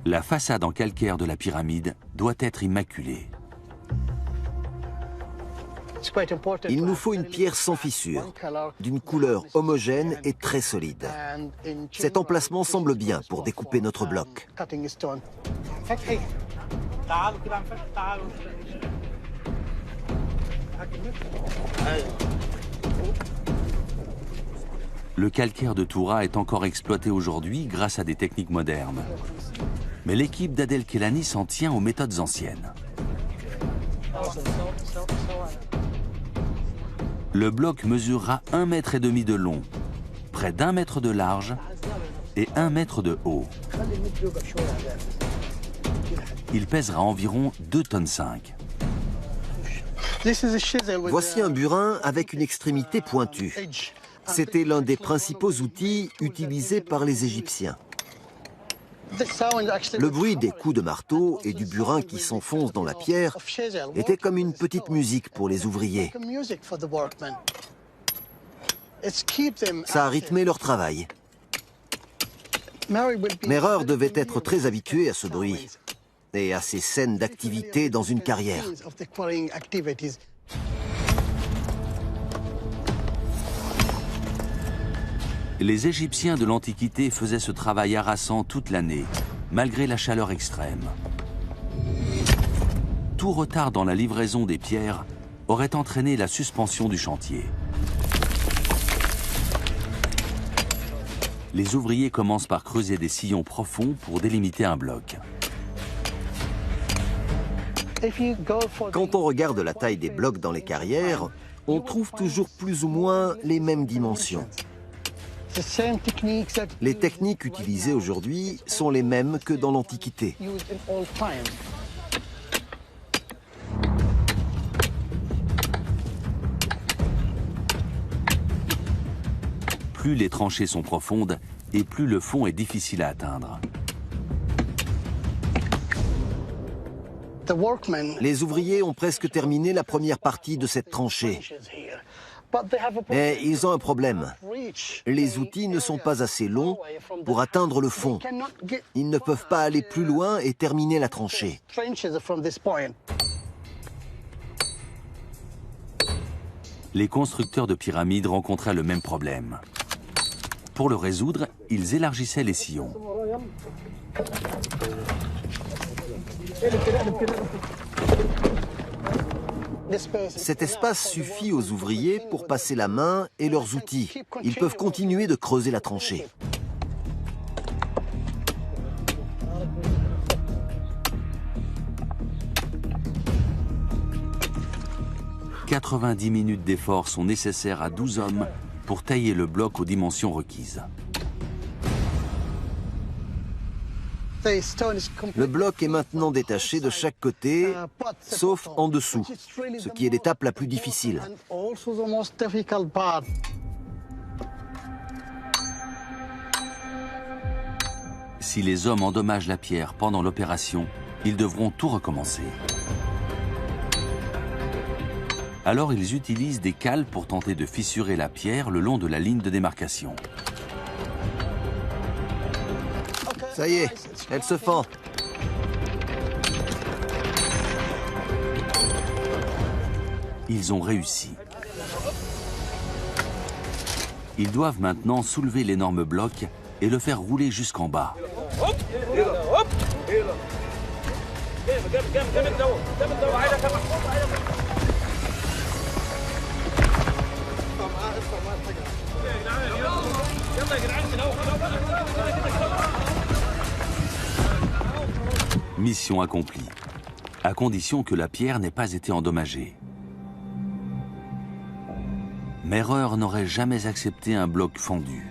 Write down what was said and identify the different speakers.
Speaker 1: La façade en calcaire de la pyramide doit être immaculée.
Speaker 2: Il nous faut une pierre sans fissure, d'une couleur homogène et très solide. Cet emplacement semble bien pour découper notre bloc.
Speaker 1: Le calcaire de Toura est encore exploité aujourd'hui grâce à des techniques modernes. Mais l'équipe d'Adel Kelani s'en tient aux méthodes anciennes. Le bloc mesurera 1,5 mètre de long, près d'1 mètre de large et 1 mètre de haut. Il pèsera environ 2,5 tonnes.
Speaker 2: Voici un burin avec une extrémité pointue. C'était l'un des principaux outils utilisés par les Égyptiens. Le bruit des coups de marteau et du burin qui s'enfonce dans la pierre était comme une petite musique pour les ouvriers. Ça a rythmé leur travail. Merer devait être très habitué à ce bruit et à ces scènes d'activité dans une carrière.
Speaker 1: Les Égyptiens de l'Antiquité faisaient ce travail harassant toute l'année, malgré la chaleur extrême. Tout retard dans la livraison des pierres aurait entraîné la suspension du chantier. Les ouvriers commencent par creuser des sillons profonds pour délimiter un bloc.
Speaker 2: Quand on regarde la taille des blocs dans les carrières, on trouve toujours plus ou moins les mêmes dimensions. Les techniques utilisées aujourd'hui sont les mêmes que dans l'Antiquité.
Speaker 1: Plus les tranchées sont profondes et plus le fond est difficile à atteindre.
Speaker 2: Les ouvriers ont presque terminé la première partie de cette tranchée. Mais ils ont un problème. Les outils ne sont pas assez longs pour atteindre le fond. Ils ne peuvent pas aller plus loin et terminer la tranchée.
Speaker 1: Les constructeurs de pyramides rencontraient le même problème. Pour le résoudre, ils élargissaient les sillons.
Speaker 2: Cet espace suffit aux ouvriers pour passer la main et leurs outils. Ils peuvent continuer de creuser la tranchée. «
Speaker 1: 90 minutes d'effort sont nécessaires à 12 hommes pour tailler le bloc aux dimensions requises.
Speaker 2: Le bloc est maintenant détaché de chaque côté, sauf en dessous, ce qui est l'étape la plus difficile.
Speaker 1: Si les hommes endommagent la pierre pendant l'opération, ils devront tout recommencer. Alors ils utilisent des cales pour tenter de fissurer la pierre le long de la ligne de démarcation.
Speaker 2: Ça y est, elle se fend.
Speaker 1: Ils ont réussi. Ils doivent maintenant soulever l'énorme bloc et le faire rouler jusqu'en bas. Mission accomplie, à condition que la pierre n'ait pas été endommagée. Merer n'aurait jamais accepté un bloc fendu.